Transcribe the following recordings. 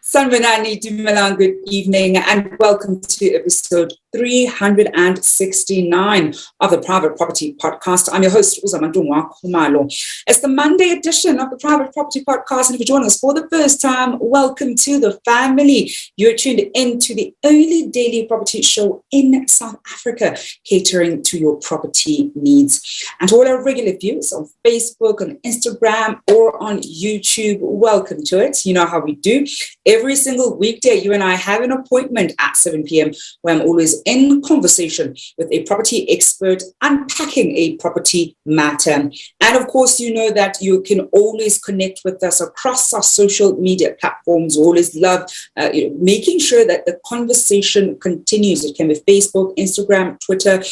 Sanbonani Dumelang, good evening and welcome to episode 369 of the Private Property Podcast. I'm your host, Zamantungwa, Khumalo. It's the Monday edition of the Private Property Podcast, and if you're joining us for the first time, welcome to the family. You're tuned into the only daily property show in South Africa, catering to your property needs. And to all our regular viewers on Facebook, on Instagram, or on YouTube, welcome to it. You know how we do. Every single weekday, you and I have an appointment at 7 p.m. where I'm always in conversation with a property expert, unpacking a property matter. And of course, you know that you can always connect with us across our social media platforms. We always love making sure that the conversation continues. It can be Facebook, Instagram, Twitter,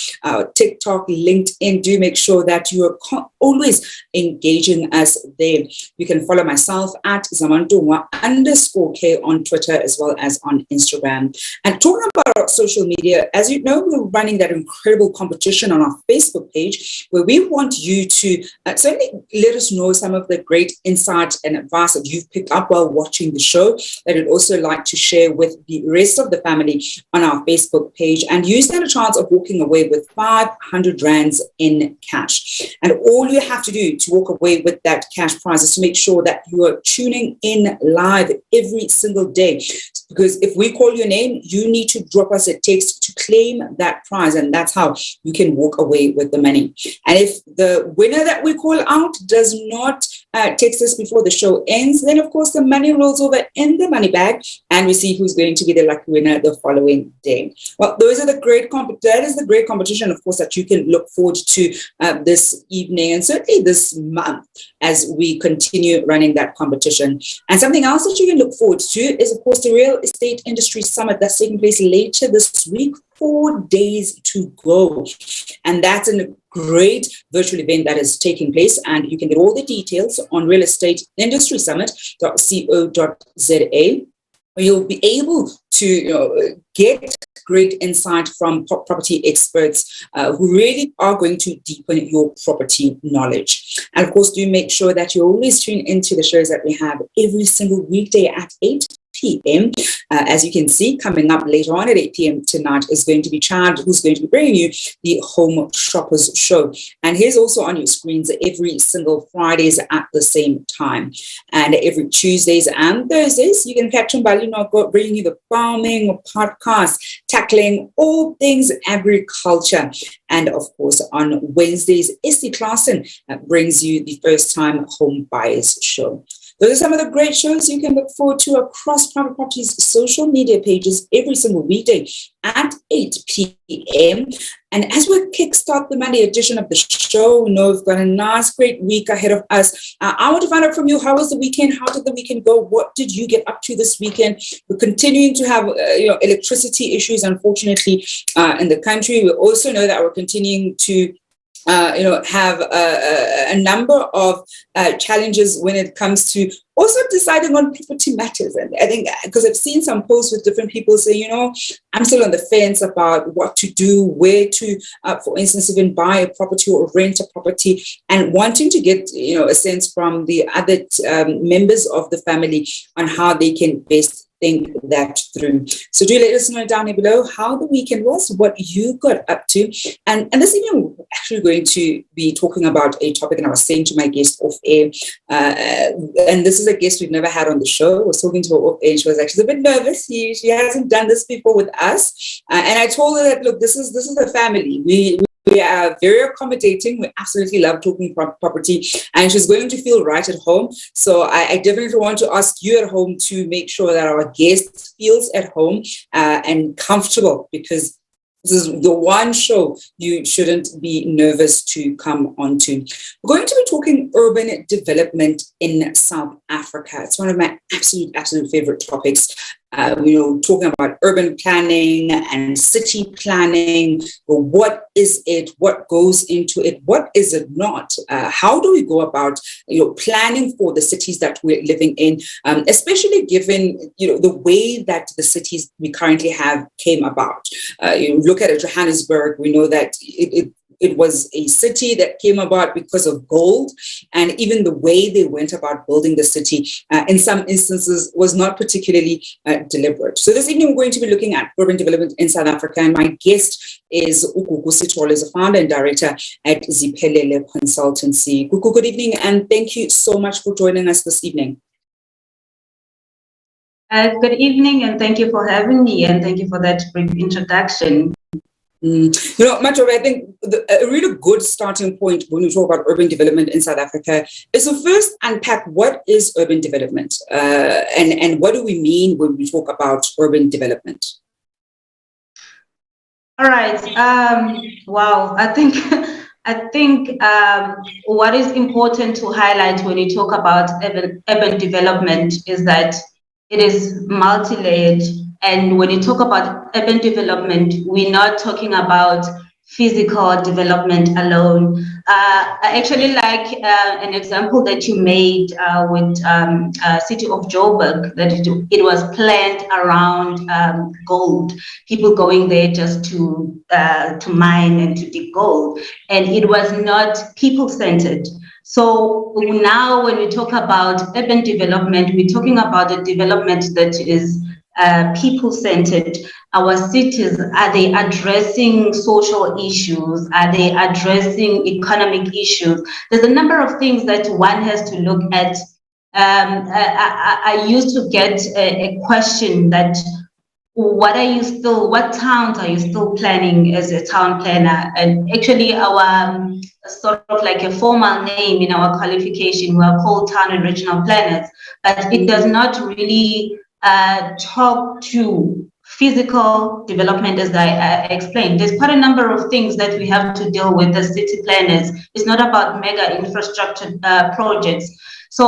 TikTok, LinkedIn. Do make sure that you are always engaging us there. You can follow myself at Zamantungwa_K on Twitter as well as on Instagram. And talking about social media, as you know, we're running that incredible competition on our Facebook page where we want you to certainly let us know some of the great insights and advice that you've picked up while watching the show that you'd also like to share with the rest of the family on our Facebook page, and you stand a chance of walking away with 500 rands in cash. And all you have to do to walk away with that cash prize is to make sure that you are tuning in live every single day. Because if we call your name, you need to drop us a text to claim that prize, and that's how you can walk away with the money. And if the winner that we call out does not text us before the show ends. Then, of course, the money rolls over in the money bag, and we see who's going to be the lucky winner the following day. Well, that is the great competition, of course, that you can look forward to this evening and certainly this month as we continue running that competition. And something else that you can look forward to is, of course, the Real Estate Industry Summit that's taking place later this week. 4 days to go. And that's a great virtual event that is taking place. And you can get all the details on realestateindustriessummit.co.za. You'll be able to get great insight from property experts who really are going to deepen your property knowledge. And of course, do make sure that you always tune into the shows that we have every single weekday at 8 p.m. As you can see, coming up later on at 8 p.m. tonight is going to be Chad, who's going to be bringing you the Home Shoppers Show. And he's also on your screens every single Fridays at the same time. And every Tuesdays and Thursdays, you can catch him by bringing you the farming podcast, tackling all things agriculture. And of course, on Wednesdays, Essie Claassen brings you the First Time Home Buyers Show. Those are some of the great shows you can look forward to across Private Property's social media pages every single weekday at 8 p.m. And as we kickstart the Monday edition of the show, we know we've got a nice, great week ahead of us. I want to find out from you, how was the weekend? How did the weekend go? What did you get up to this weekend? We're continuing to have electricity issues, unfortunately, in the country. We also know that we're continuing to have a number of challenges when it comes to also deciding on property matters. And I think, because I've seen some posts with different people say, I'm still on the fence about what to do, where to, for instance, even buy a property or rent a property, and wanting to get, a sense from the other members of the family on how they can best think that through. So do let us know down below how the weekend was, what you got up to. And this evening, we're actually going to be talking about a topic, and I was saying to my guest off air, and this is a guest we've never had on the show. I was talking to her off air, and she was actually a bit nervous. She hasn't done this before with us. And I told her that, look, this is a family. We are very accommodating. We absolutely love talking property, and she's going to feel right at home. So I definitely want to ask you at home to make sure that our guest feels at home and comfortable, because this is the one show you shouldn't be nervous to come onto. We're going to be talking urban development in South Africa. It's one of my absolute favorite topics. Talking about urban planning and city planning. Well, what is it? What goes into it? What is it not? How do we go about, planning for the cities that we're living in, especially given, the way that the cities we currently have came about. Look at Johannesburg. We know that it was a city that came about because of gold, and even the way they went about building the city, in some instances, was not particularly deliberate. So this evening, we're going to be looking at urban development in South Africa, and my guest is Gugu, is a founder and director at Ziphelele Consultancy. Gugu, good evening, and thank you so much for joining us this evening. Good evening, and thank you for having me, and thank you for that brief introduction. Majobe, I think a really good starting point when we talk about urban development in South Africa is to first unpack what is urban development, and what do we mean when we talk about urban development? All right. Wow. I think what is important to highlight when you talk about urban development is that it is multi-layered. And when you talk about urban development, we're not talking about physical development alone. I actually like an example that you made with city of Joburg, that it was planned around gold, people going there just to mine and to dig gold, and it was not people-centered. So now when we talk about urban development, we're talking about a development that is people-centered. Our cities, are they addressing social issues? Are they addressing economic issues? There's a number of things that one has to look at. I used to get a question that, what towns are you still planning as a town planner? And actually our sort of like a formal name in our qualification, we are called town and regional planners, but it does not really talk to physical development, as I explained. There's quite a number of things that we have to deal with as city planners. It's not about mega infrastructure projects. So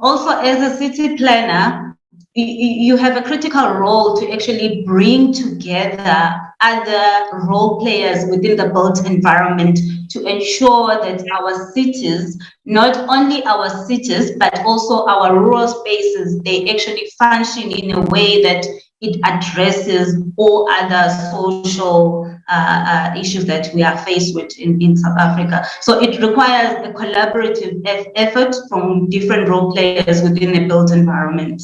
also as a city planner, you have a critical role to actually bring together other role players within the built environment to ensure that our cities, not only our cities, but also our rural spaces, they actually function in a way that it addresses all other social issues that we are faced with in South Africa. So it requires a collaborative effort from different role players within the built environment.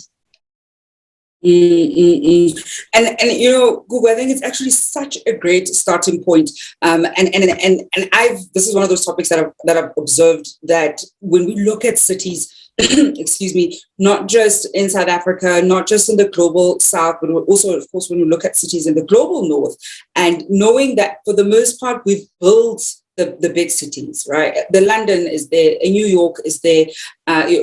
And you know, Gugu, I think it's actually such a great starting point. And this is one of those topics that I've observed, that when we look at cities, excuse me, not just in South Africa, not just in the global South, but also, of course, when we look at cities in the global North, and knowing that for the most part, we've built the big cities, right? The London is there, New York is there,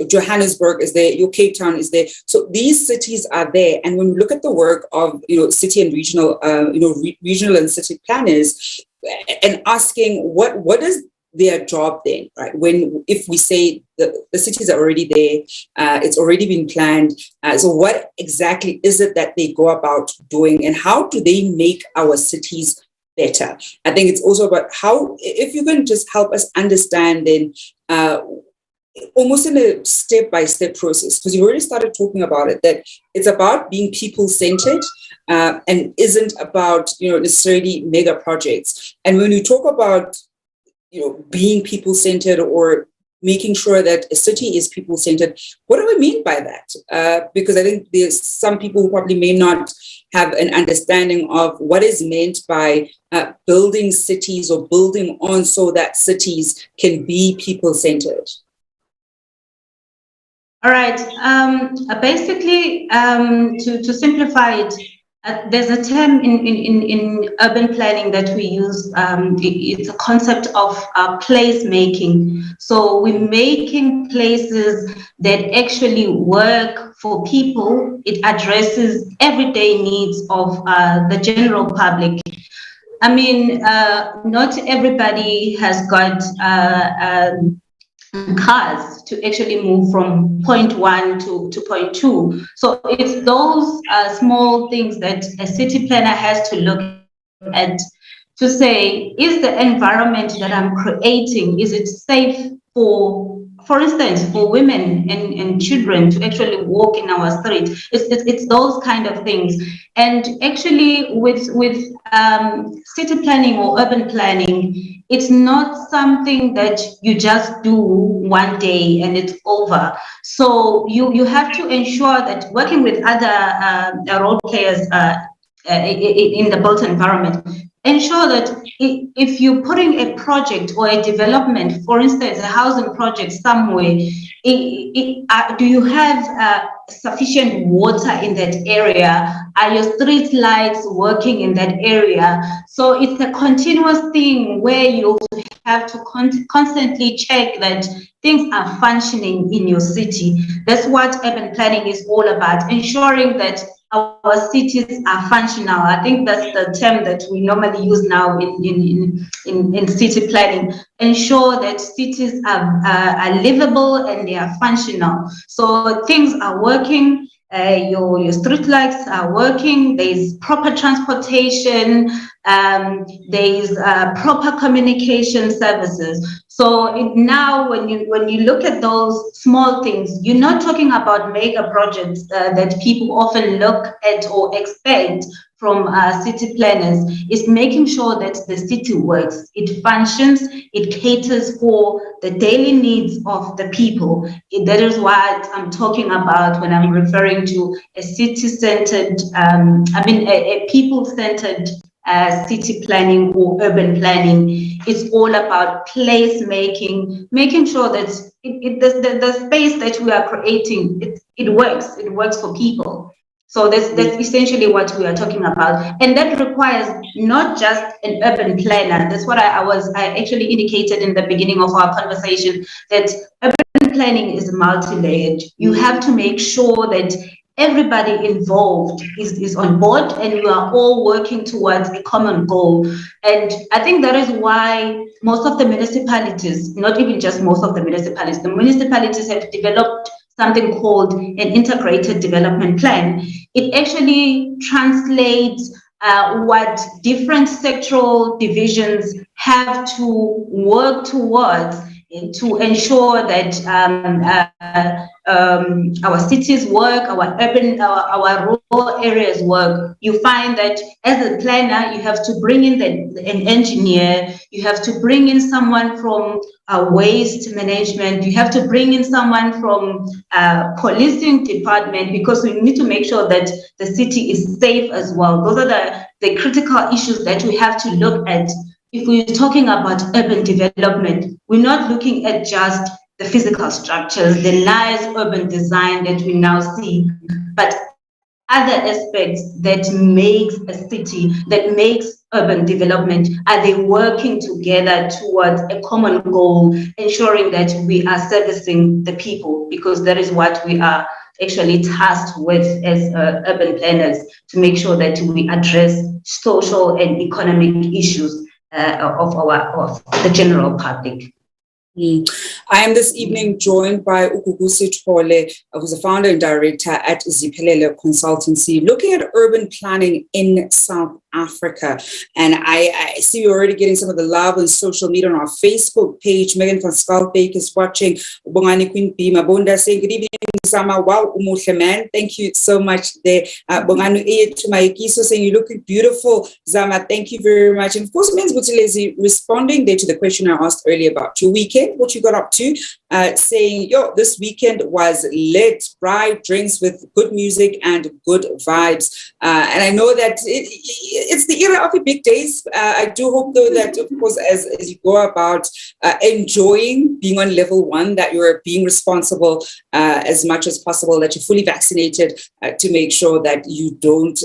Johannesburg is there, your Cape Town is there. So these cities are there. And when we look at the work of, city and regional, regional and city planners, and asking what is their job then, right? If we say the cities are already there, it's already been planned. So what exactly is it that they go about doing, and how do they make our cities better? I think it's also about how, if you can just help us understand then, almost in a step-by-step process, because you already started talking about it, that it's about being people-centered and isn't about, necessarily mega projects. And when you talk about, being people-centered or making sure that a city is people-centered, what do we mean by that? Because I think there's some people who probably may not have an understanding of what is meant by building cities or building on so that cities can be people-centered. All right. Basically, to simplify it, there's a term in urban planning that we use. It's a concept of place making. So we're making places that actually work for people. It addresses everyday needs of the general public. I mean, not everybody has got cars to actually move from point one to point two. So it's those small things that a city planner has to look at to say, is the environment that I'm creating, is it safe for instance, for women and children to actually walk in our street? It's those kind of things. And actually with city planning or urban planning, it's not something that you just do one day and it's over. So you have to ensure that working with other role players in the built environment, ensure that if you're putting a project or a development, for instance, a housing project somewhere, do you have sufficient water in that area? Are your street lights working in that area? So it's a continuous thing where you have to constantly check that things are functioning in your city. That's what urban planning is all about, ensuring that our cities are functional. I think that's the term that we normally use now in city planning. Ensure that cities are livable and they are functional. So things are working, your street lights are working, there's proper transportation, there's proper communication services. So now when you look at those small things, you're not talking about mega projects that people often look at or expect from city planners. It's making sure that the city works, it functions, it caters for the daily needs of the people. That is what I'm talking about when I'm referring to a city-centered, a people-centered city planning or urban planning. It's all about place making, making sure that the space that we are creating, it works for people. So that's essentially what we are talking about. And that requires not just an urban planner. That's what I actually indicated in the beginning of our conversation, that urban planning is multi-layered. You have to make sure that everybody involved is on board and you are all working towards a common goal. And I think that is why most of the municipalities, not even just most of the municipalities have developed something called an integrated development plan. It actually translates what different sectoral divisions have to work towards to ensure that our cities work, our rural areas work. You find that as a planner, you have to bring in an engineer, you have to bring in someone from waste management, you have to bring in someone from policing department, because we need to make sure that the city is safe as well. Those are the critical issues that we have to look at. If we're talking about urban development, we're not looking at just the physical structures, the nice urban design that we now see, but other aspects that makes a city, that makes urban development. Are they working together towards a common goal, ensuring that we are servicing the people? Because that is what we are actually tasked with as urban planners, to make sure that we address social and economic issues of the general public. I am this evening joined by Gugu, who's a founder and director at Ziphelele Consultancy, looking at urban planning in South Africa. And I see you're already getting some of the love on social media on our Facebook page. Megan van Skalbeek is watching. Bongani Queen B. Mabonda saying, good evening, Zama. Wow, umuhle man. Thank you so much there. Bongani to my Kiso saying, you're looking beautiful, Zama. Thank you very much. And of course, Men's Butilezi responding there to the question I asked earlier about your weekend, what you got up to, saying, yo, this weekend was lit, bright drinks with good music and good vibes. And I know that it's the era of the big days. I do hope, though, that, of course, as you go about enjoying being on level 1, that you're being responsible as much as possible, that you're fully vaccinated to make sure that you don't,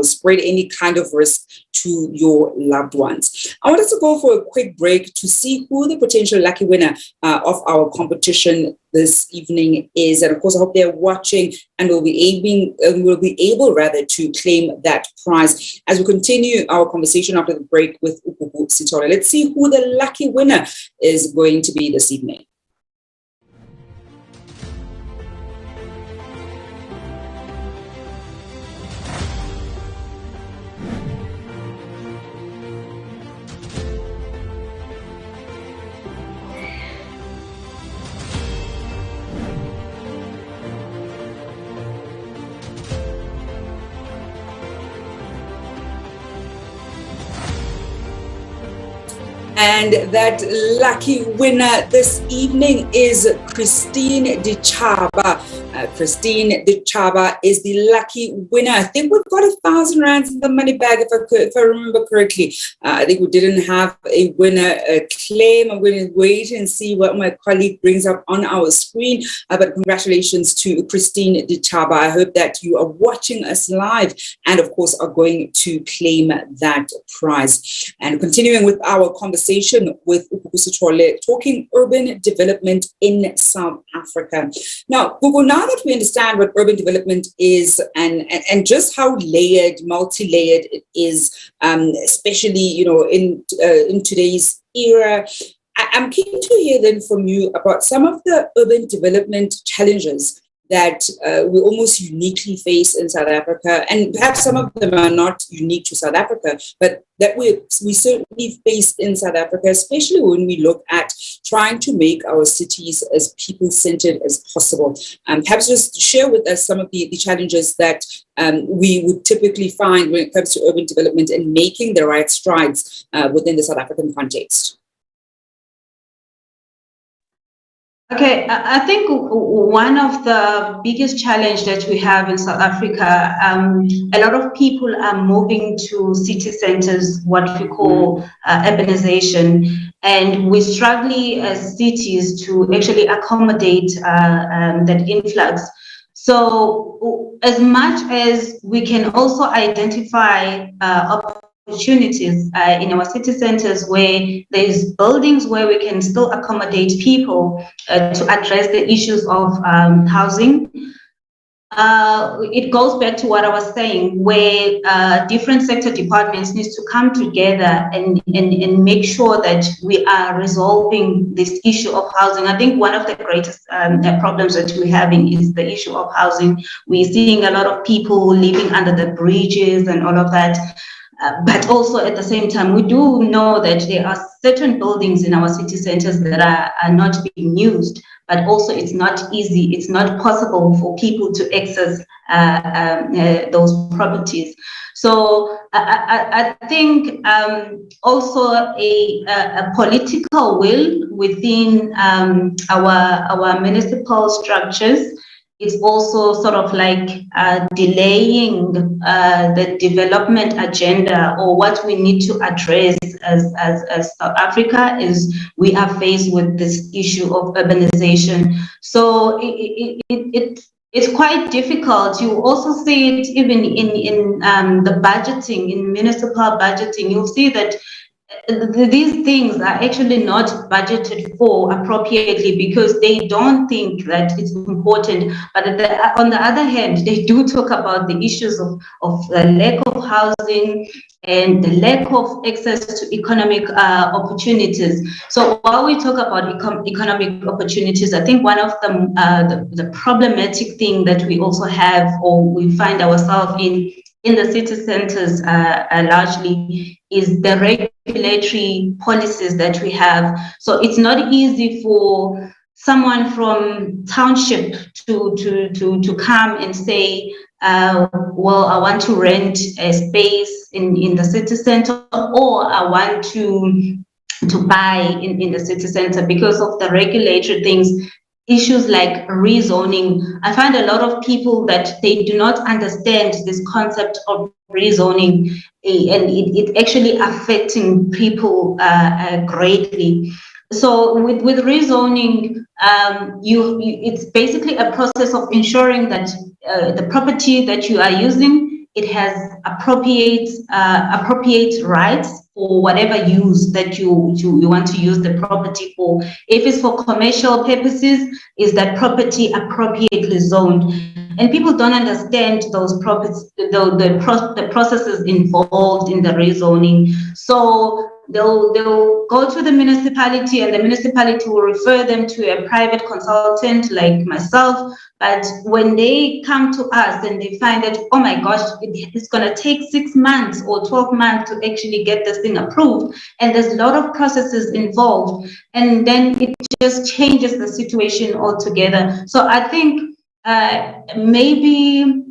spread any kind of risk to your loved ones. I wanted to go for a quick break to see who the potential lucky winner of our competition this evening is. And of course, I hope they're watching and will be able to claim that prize as we continue our conversation after the break with Gugu Sithole. Let's see who the lucky winner is going to be this evening. And that lucky winner this evening is Christine Dichaba. Christine Dichaba is the lucky winner. I think we've got 1,000 rands in the money bag, if I remember correctly. I think we didn't have a winner claim. I'm going to wait and see what my colleague brings up on our screen. But congratulations to Christine Dichaba. I hope that you are watching us live and, of course, are going to claim that prize. And continuing with our conversation with Gugu Sithole, talking urban development in South Africa. Now, Gugu, now that we understand what urban development is and just how layered, multi-layered it is, especially in today's era, I'm keen to hear then from you about some of the urban development challenges that we almost uniquely face in South Africa, and perhaps some of them are not unique to South Africa, but that we certainly face in South Africa, especially when we look at trying to make our cities as people-centered as possible. Perhaps just share with us some of the challenges that we would typically find when it comes to urban development and making the right strides within the South African context. Okay, I think one of the biggest challenge that we have in South Africa, a lot of people are moving to city centers, what we call urbanization, and we're struggling as cities to actually accommodate that influx. So as much as we can also identify opportunities in our city centers where there's buildings where we can still accommodate people to address the issues of housing. It goes back to what I was saying, where different sector departments need to come together and make sure that we are resolving this issue of housing. I think one of the greatest problems that we're having is the issue of housing. We're seeing a lot of people living under the bridges and all of that. But also at the same time, we do know that there are certain buildings in our city centers that are not being used, but also it's not easy, it's not possible for people to access those properties. So I think also a political will within our municipal structures. It's also sort of like delaying the development agenda, or what we need to address as South Africa is we are faced with this issue of urbanization. So it's quite difficult. You also see it even in the budgeting, in municipal budgeting. You'll see that these things are actually not budgeted for appropriately because they don't think that it's important. But on the other hand, they do talk about the issues of the lack of housing and the lack of access to economic opportunities. So while we talk about economic opportunities, I think one of the problematic thing that we also have, or we find ourselves in the city centers largely, is the regulatory policies that we have. So it's not easy for someone from township to come and say, well, I want to rent a space in the city center, or I want to buy in the city center because of the regulatory things. Issues like rezoning. I find a lot of people that they do not understand this concept of rezoning, and it actually affecting people greatly. So with rezoning, it's basically a process of ensuring that the property that you are using, it has appropriate rights for whatever use that you want to use the property for. If it's for commercial purposes, is that property appropriately zoned? And people don't understand those the processes involved in the rezoning. So they'll go to the municipality, and the municipality will refer them to a private consultant like myself. But when they come to us and they find that, oh my gosh, it's going to take 6 months or 12 months to actually get this thing approved, and there's a lot of processes involved, and then it just changes the situation altogether. So I think maybe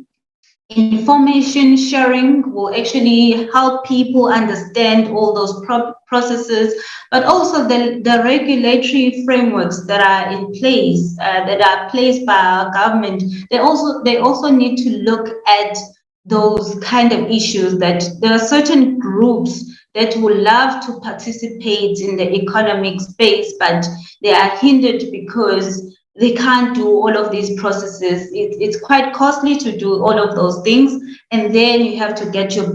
information sharing will actually help people understand all those processes, but also the regulatory frameworks that are in place, that are placed by our government. They also need to look at those kind of issues, that there are certain groups that would love to participate in the economic space, but they are hindered because they can't do all of these processes. It's quite costly to do all of those things, and then you have to get the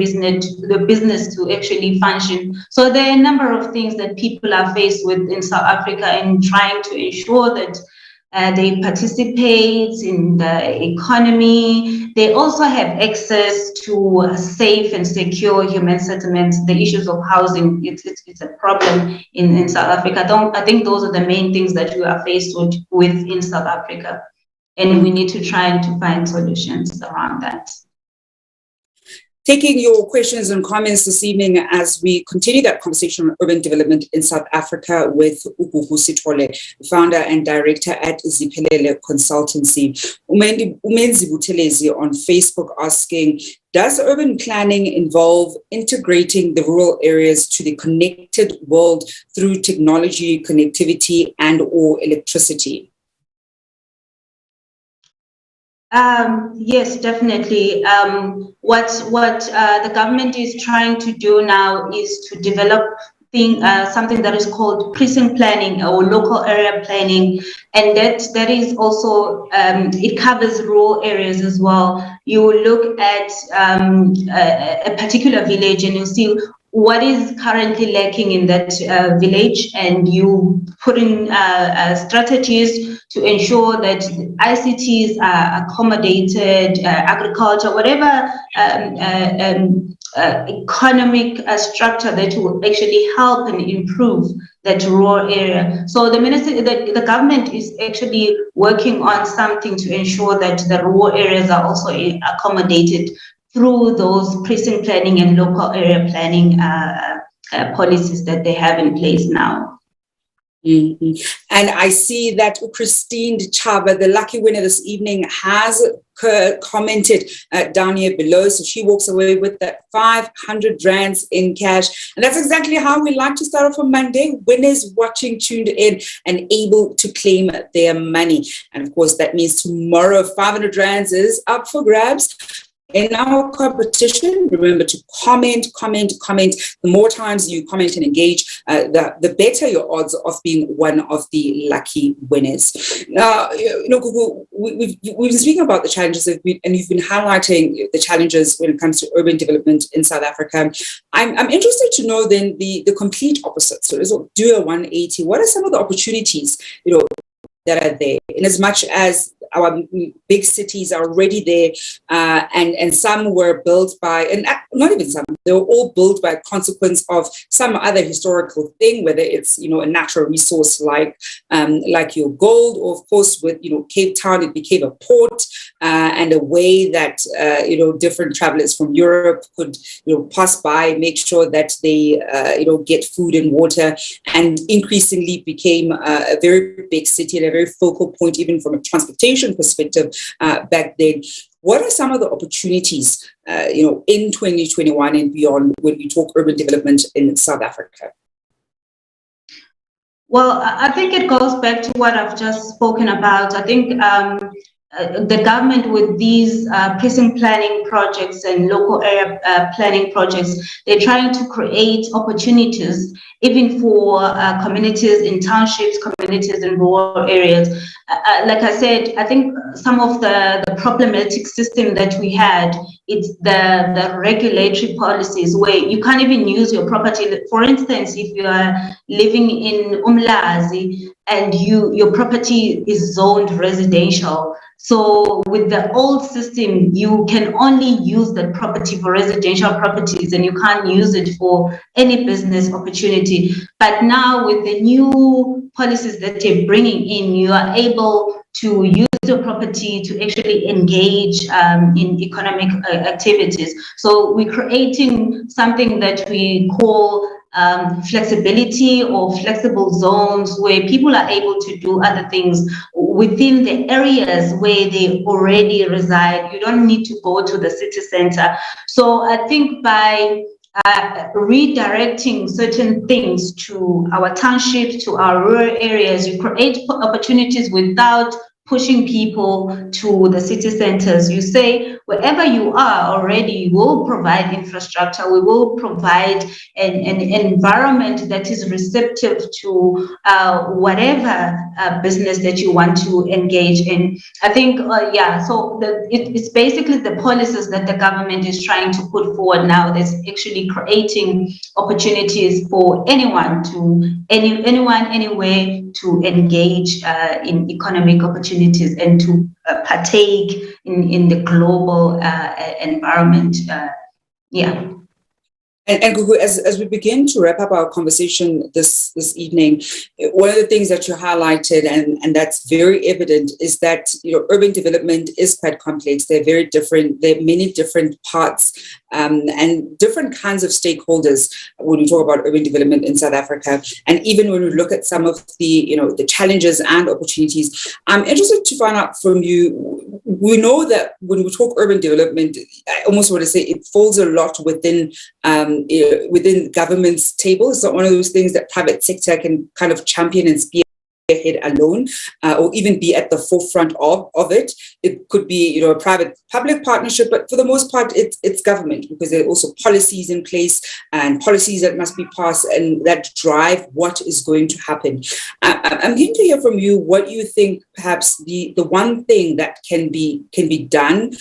business to actually function. So there are a number of things that people are faced with in South Africa in trying to ensure that they participate in the economy. They also have access to safe and secure human settlements. The issues of housing, it's a problem in South Africa. I think those are the main things that we are faced with in South Africa. And we need to try to find solutions around that. Taking your questions and comments this evening as we continue that conversation on urban development in South Africa with Gugu, founder and director at Ziphelele Consultancy. Umenzi Butelezi on Facebook asking, does urban planning involve integrating the rural areas to the connected world through technology, connectivity, and or electricity? Yes, definitely. What the government is trying to do now is to develop something that is called precinct planning or local area planning, and that is also it covers rural areas as well. You will look at a particular village and you'll see what is currently lacking in that village, and you put in strategies to ensure that ICTs are accommodated, agriculture, whatever economic structure that will actually help and improve that rural area. So the government is actually working on something to ensure that the rural areas are also accommodated through those precinct planning and local area planning policies that they have in place now. Mm-hmm. And I see that Christine Chava, the lucky winner this evening, has commented down here below. So she walks away with that 500 rands in cash. And that's exactly how we like to start off on Monday. Winners watching, tuned in, and able to claim their money. And of course, that means tomorrow 500 rands is up for grabs. In our competition, remember to comment. The more times you comment and engage, the better your odds of being one of the lucky winners. Now, Gugu, we've been speaking about the challenges, and you've been highlighting the challenges when it comes to urban development in South Africa. I'm interested to know then the complete opposite. So do a 180. What are some of the opportunities, that are there, in as much as our big cities are already there, and some were built by, and not even some, they were all built by a consequence of some other historical thing, whether it's, a natural resource like your gold, or of course with, Cape Town, it became a port, and a way that, different travelers from Europe could, pass by, make sure that they, get food and water, and increasingly became a very big city and a very focal point, even from a transportation perspective back then. What are some of the opportunities, in 2021 and beyond when we talk urban development in South Africa? Well, I think it goes back to what I've just spoken about. I think the government, with these precinct planning projects and local area planning projects, they're trying to create opportunities even for communities in townships, communities in rural areas. Like I said, I think some of the problematic system that we had, it's the regulatory policies where you can't even use your property. For instance, if you are living in Umlazi and your property is zoned residential, so with the old system, you can only use that property for residential properties and you can't use it for any business opportunity. But now with the new policies that they're bringing in, you are able to use your property to actually engage in economic activities. So we're creating something that we call flexibility or flexible zones, where people are able to do other things within the areas where they already reside. You don't need to go to the city center. So I think by redirecting certain things to our townships, to our rural areas, you create opportunities without pushing people to the city centers. You say, wherever you are already, we will provide infrastructure, we will provide an environment that is receptive to whatever business that you want to engage in. I think, so it's basically the policies that the government is trying to put forward now that's actually creating opportunities for anyone, anywhere, to engage in economic opportunities and to partake in the global environment. And Gugu, as we begin to wrap up our conversation this evening, one of the things that you highlighted, and that's very evident, is that urban development is quite complex. They're very different. There are many different parts and different kinds of stakeholders when we talk about urban development in South Africa. And even when we look at some of the the challenges and opportunities, I'm interested to find out from you. We know that when we talk urban development, I almost want to say it falls a lot within government's table. It's not one of those things that private sector can kind of champion and spear spearhead alone, or even be at the forefront of it. It could be, a private-public partnership, but for the most part, it's government, because there are also policies in place and policies that must be passed and that drive what is going to happen. I'm keen to hear from you what you think perhaps the one thing that can be done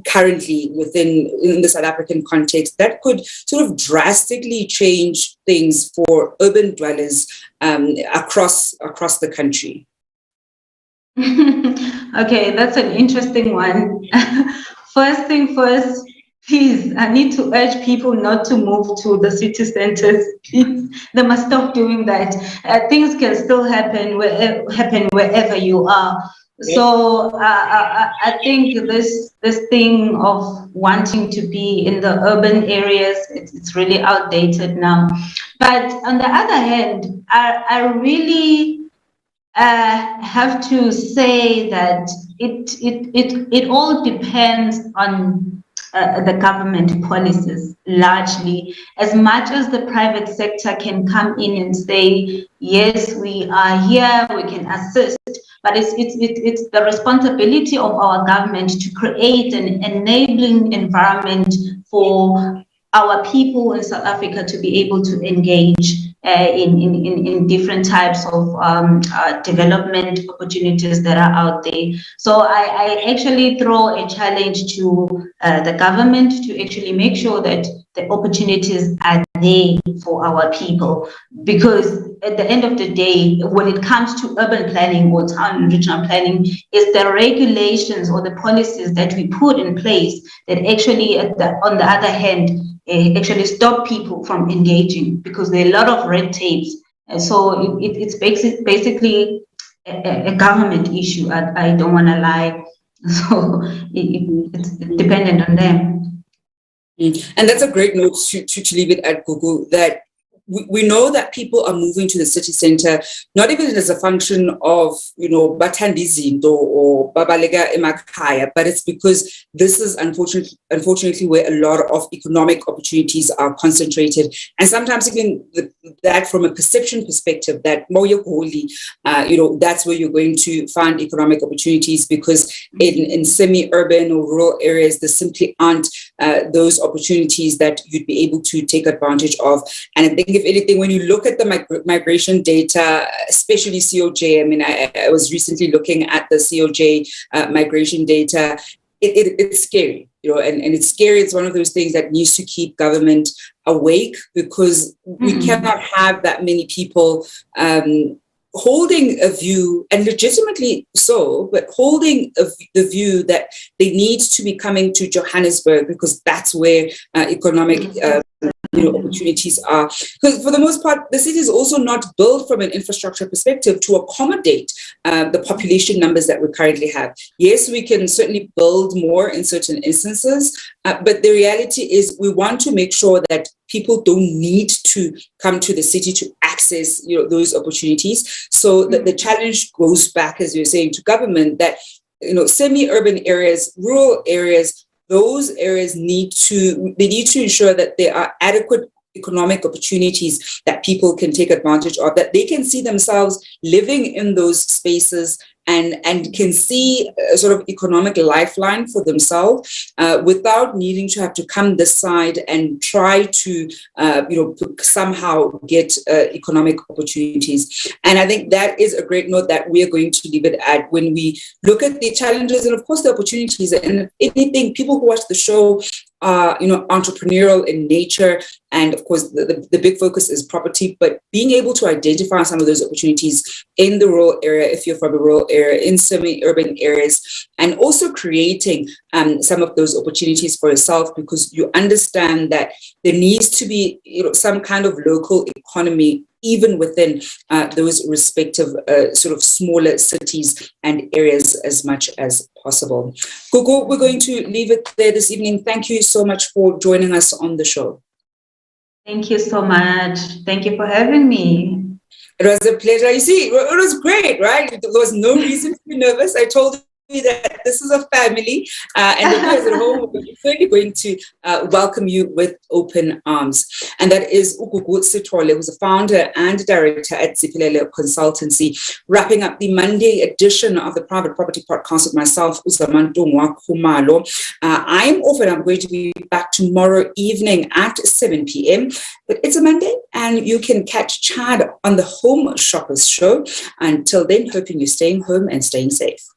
currently in the South African context that could sort of drastically change things for urban dwellers across the country. Okay, that's an interesting one. First thing first, please, I need to urge people not to move to the city centers. Please, they must stop doing that. Things can still happen wherever you are. So I think this thing of wanting to be in the urban areas, it's really outdated now. But on the other hand, I really have to say that it all depends on the government policies largely. As much as the private sector can come in and say, yes, we are here, we can assist, but it's the responsibility of our government to create an enabling environment for our people in South Africa to be able to engage in different types of development opportunities that are out there. So I actually throw a challenge to the government to actually make sure that the opportunities are there for our people, because at the end of the day, when it comes to urban planning or town and regional planning, it's the regulations or the policies that we put in place that actually, on the other hand, actually stop people from engaging, because there are a lot of red tapes. And so it's basically a government issue. I don't want to lie. So it's dependent on them. And that's a great note to leave it at, Gugu, that we know that people are moving to the city center, not even as a function of, batandizindo or babalega emakhaya, but it's because this is unfortunately where a lot of economic opportunities are concentrated. And sometimes even that from a perception perspective, that moya holy, that's where you're going to find economic opportunities, because in semi-urban or rural areas, there simply aren't those opportunities that you'd be able to take advantage of. And I think, if anything, when you look at the migration data, especially COJ, I mean, I was recently looking at the COJ migration data. It's scary, and it's scary. It's one of those things that needs to keep government awake, because we cannot have that many people holding a view, and legitimately so, but holding the view that they need to be coming to Johannesburg because that's where economic opportunities are. Because for the most part, the city is also not built from an infrastructure perspective to accommodate the population numbers that we currently have. Yes, we can certainly build more in certain instances, but the reality is we want to make sure that people don't need to come to the city to access those opportunities. So the challenge goes back, as you're saying, to government, that semi-urban areas, rural areas, those areas need to ensure that there are adequate economic opportunities that people can take advantage of, that they can see themselves living in those spaces and can see a sort of economic lifeline for themselves without needing to have to come this side and try to somehow get economic opportunities. And I think that is a great note that we are going to leave it at when we look at the challenges and of course the opportunities. And if anything, people who watch the show are entrepreneurial in nature, and of course the big focus is property, but being able to identify some of those opportunities in the rural area, if you're from a rural area, in semi-urban areas, and also creating some of those opportunities for yourself, because you understand that there needs to be some kind of local economy even within those respective sort of smaller cities and areas as much as possible. Gugu, we're going to leave it there this evening. Thank you so much for joining us on the show. Thank you so much. Thank you for having me. It was a pleasure. You see, it was great, right? There was no reason to be nervous. I told that this is a family, and the viewers at home are certainly going to welcome you with open arms. And that is Gugu, who's the founder and director at Ziphelele Consultancy, wrapping up the Monday edition of the Private Property Podcast with myself, Zamantungwa, Khumalo. I'm off and I'm going to be back tomorrow evening at 7 p.m. But it's a Monday, and you can catch Chad on the Home Shoppers Show. Until then, hoping you're staying home and staying safe.